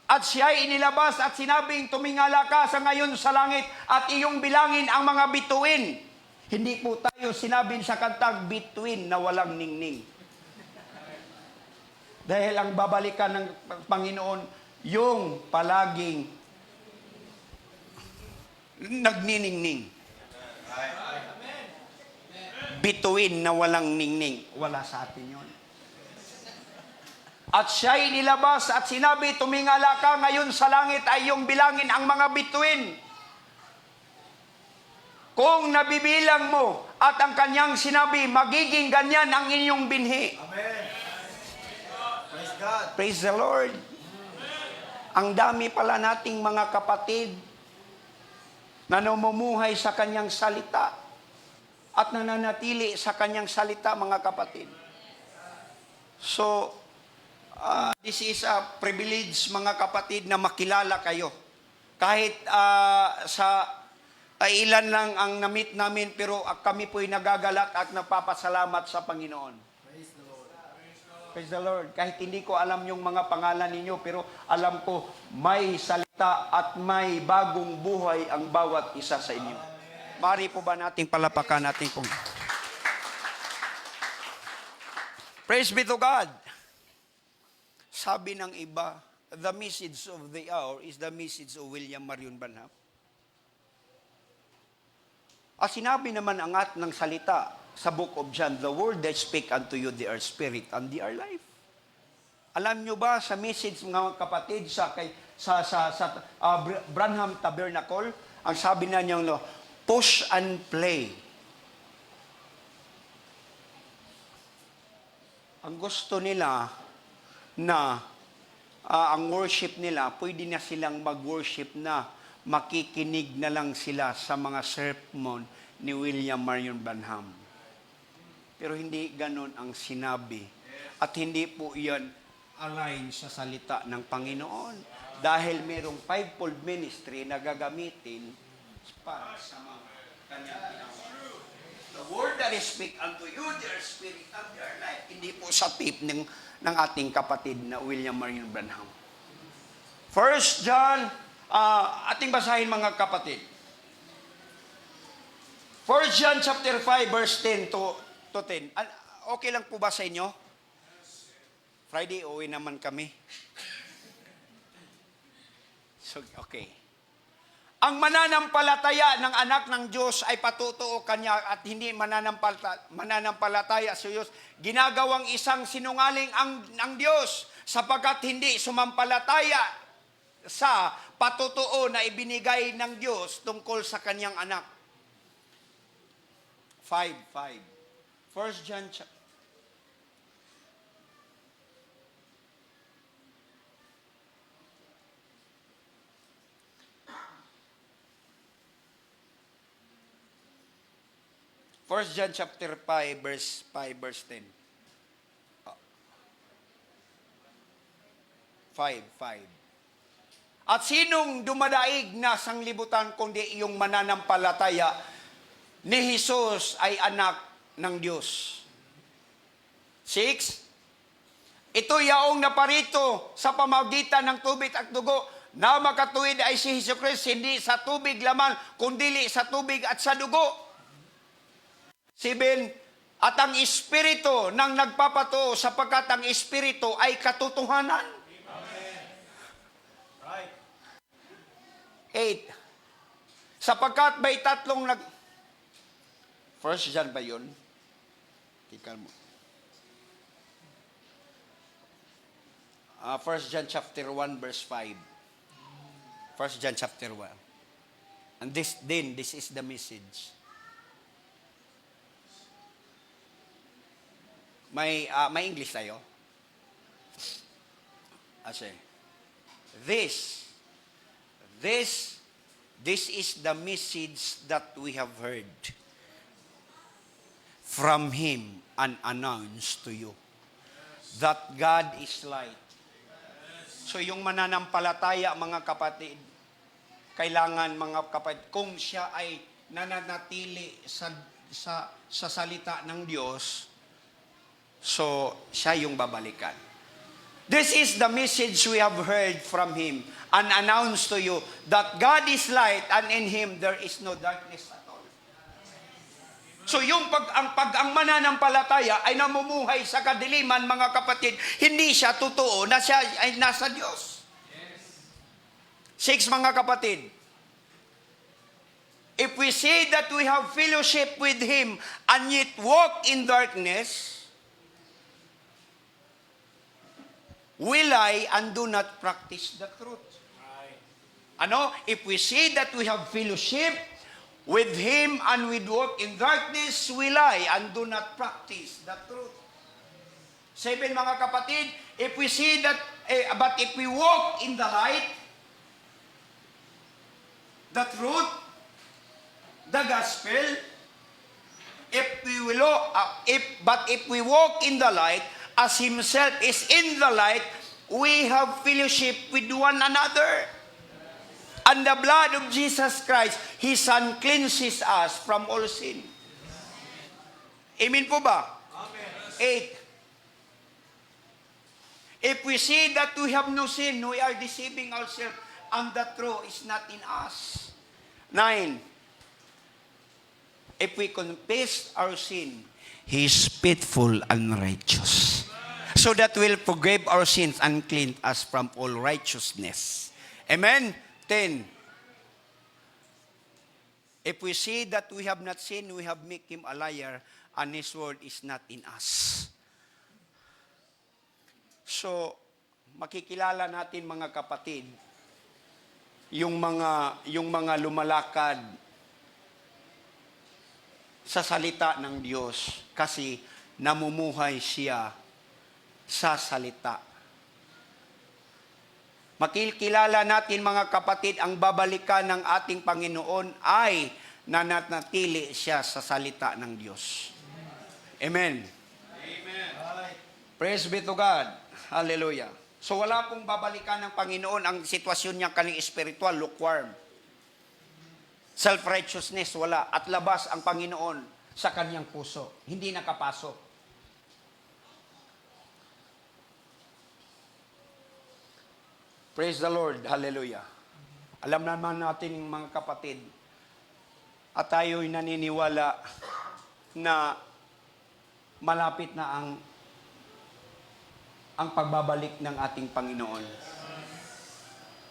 At siya'y inilabas at sinabing, tumingala ka sa ngayon sa langit at iyong bilangin ang mga bituin. Hindi po tayo sinabing sa kantang bituin na walang ningning. Dahil ang babalikan ng Panginoon, yung palaging nagniningning. Bituin na walang ningning. Wala sa atin yun. At siya'y nilabas at sinabi, tumingala ka ngayon sa langit ay iyong bilangin ang mga bituin. Kung nabibilang mo at ang kanyang sinabi, magiging ganyan ang inyong binhi. Amen. Praise God. Praise the Lord. Ang dami pala nating mga kapatid na namumuhay sa kanyang salita at nananatili sa kanyang salita, mga kapatid. So, this is a privilege, mga kapatid, na makilala kayo. Kahit ilan lang ang na-meet namin, pero kami po'y nagagalat at napapasalamat sa Panginoon. Praise the Lord. Praise the Lord. Kahit hindi ko alam yung mga pangalan ninyo, pero alam ko may salita at may bagong buhay ang bawat isa sa inyo. Mari po ba nating palapakan natin kung... Praise be to God. Sabi ng iba, the message of the hour is the message of William Marion Branham. Sinabi naman ang ng salita sa book of John, the word that speak unto you, they are spirit and they are life. Alam nyo ba sa message mga kapatid sa Branham Tabernacle, ang sabi na niya, no, push and play. Ang gusto nila na ang worship nila, pwede na silang mag-worship na makikinig na lang sila sa mga sermon ni William Marion Branham. Pero hindi ganon ang sinabi. At hindi po iyan align sa salita ng Panginoon. Dahil merong fivefold ministry na gagamitin para sa mga kanyang ginawa. The word that I speak unto you, their spirit and their life. Hindi po sa tip ng ating kapatid na William Marion Branham. First John, ating basahin mga kapatid. 1 John chapter 5 verse 10 to 10. Okay lang po ba sa inyo? Friday, uwi naman kami. So, okay. Ang mananampalataya ng anak ng Diyos ay patutuo kanya at hindi mananampalataya sa Diyos. Ginagawang isang sinungaling ang Diyos sapagkat hindi sumampalataya sa patutuo na ibinigay ng Diyos tungkol sa kanyang anak. 5. 1 John chapter 1 John chapter 5 verse 10. 5. At sinong dumadaig na sanglibutan kundi yung mananampalataya ni Jesus ay anak ng Diyos. 6. Ito yaong naparito sa pamagitan ng tubig at dugo na makatuwid ay si Jesucristo, hindi sa tubig laman, kundi sa tubig at sa dugo. 7. At ang Espiritu nang nagpapatuo sapagkat ang Espiritu ay katotohanan. Amen. Right. 8. Sapagkat may tatlong First John ba yun? Tika mo. 1 John chapter 1 verse 5. 1 John chapter 1. And this is the message. May English tayo? Ase. This is the message that we have heard from Him and announced to you. That God is light. So yung mananampalataya mga kapatid, kailangan mga kapatid, kung siya ay nananatili sa salita ng Diyos, so, siya yung babalikan. This is the message we have heard from Him and announced to you that God is light and in Him there is no darkness at all. So, yung ang mananampalataya ay namumuhay sa kadiliman, mga kapatid, hindi siya totoo na siya ay nasa Diyos. 6, mga kapatid. If we say that we have fellowship with Him and yet walk in darkness, we lie and do not practice the truth. Ano? If we say that we have fellowship with Him and we walk in darkness, we lie and do not practice the truth. 7, mga kapatid, if we say that, but if we walk in the light, the truth, the gospel, if we walk in the light, as Himself is in the light, we have fellowship with one another. And the blood of Jesus Christ, His Son, cleanses us from all sin. Amen po ba? Amen. 8. If we say that we have no sin, we are deceiving ourselves, and the truth is not in us. 9. If we confess our sin, He is faithful and righteous, so that will forgive our sins and cleanse us from all righteousness. Amen? 10. If we say that we have not sinned, we have made Him a liar, and His word is not in us. So, makikilala natin mga kapatid, yung mga lumalakad sa salita ng Diyos kasi namumuhay siya sa salita. Makikilala natin mga kapatid, ang babalikan ng ating Panginoon ay nanatili siya sa salita ng Diyos. Amen. Amen. Praise be to God. Hallelujah. So wala pong babalikan ng Panginoon ang sitwasyon niya kaning spiritual, lukewarm. Self-righteousness, wala. At labas ang Panginoon sa kanyang puso. Hindi nakapasok. Praise the Lord. Hallelujah. Alam naman natin mga kapatid, at tayo'y naniniwala na malapit na ang pagbabalik ng ating Panginoon.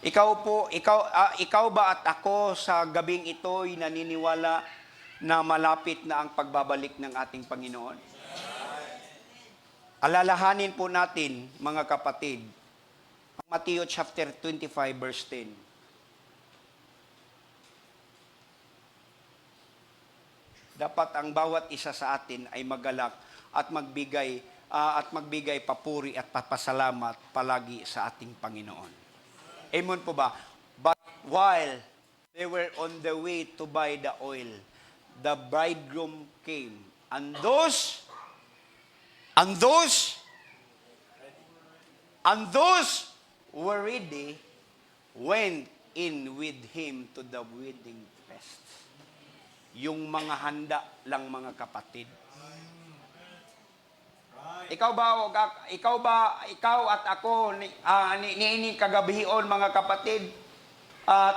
Ikaw ba at ako sa gabing ito'y naniniwala na malapit na ang pagbabalik ng ating Panginoon? Alalahanin po natin, mga kapatid, ang Matthew chapter 25 verse 10. Dapat ang bawat isa sa atin ay magalak at magbigay papuri at papasalamat palagi sa ating Panginoon. Amen po ba? But while they were on the way to buy the oil, the bridegroom came, and those who were ready went in with him to the wedding feast. Yung mga handa lang, mga kapatid. Ikaw at ako, niining kagabihion, mga kapatid,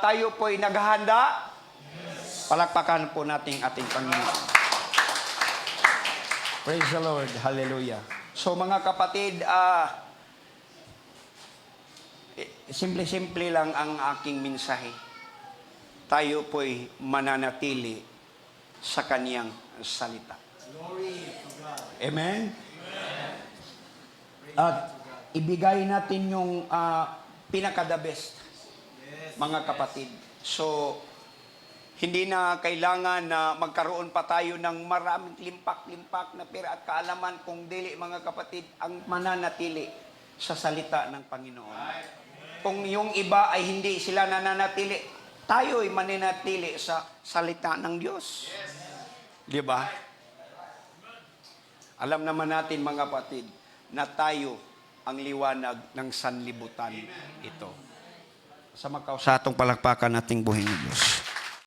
tayo po'y naghahanda. Yes. Palakpakan po natin ating Panginoon. Praise the Lord. Hallelujah. So mga kapatid, simple-simple lang ang aking mensahe. Tayo po'y mananatili sa kaniyang salita. Glory to God. Amen? At ibigay natin yung pinaka-the best, mga kapatid. So, hindi na kailangan na magkaroon pa tayo ng maraming limpak-limpak na pera at kaalaman kung dili, mga kapatid, ang mananatili sa salita ng Panginoon. Kung yung iba ay hindi sila nananatili, tayo ay mananatili sa salita ng Diyos. Di ba? Alam naman natin, mga kapatid, na tayo ang liwanag ng sanlibutan ito. Sa atong palakpakan nating buhay ng Diyos.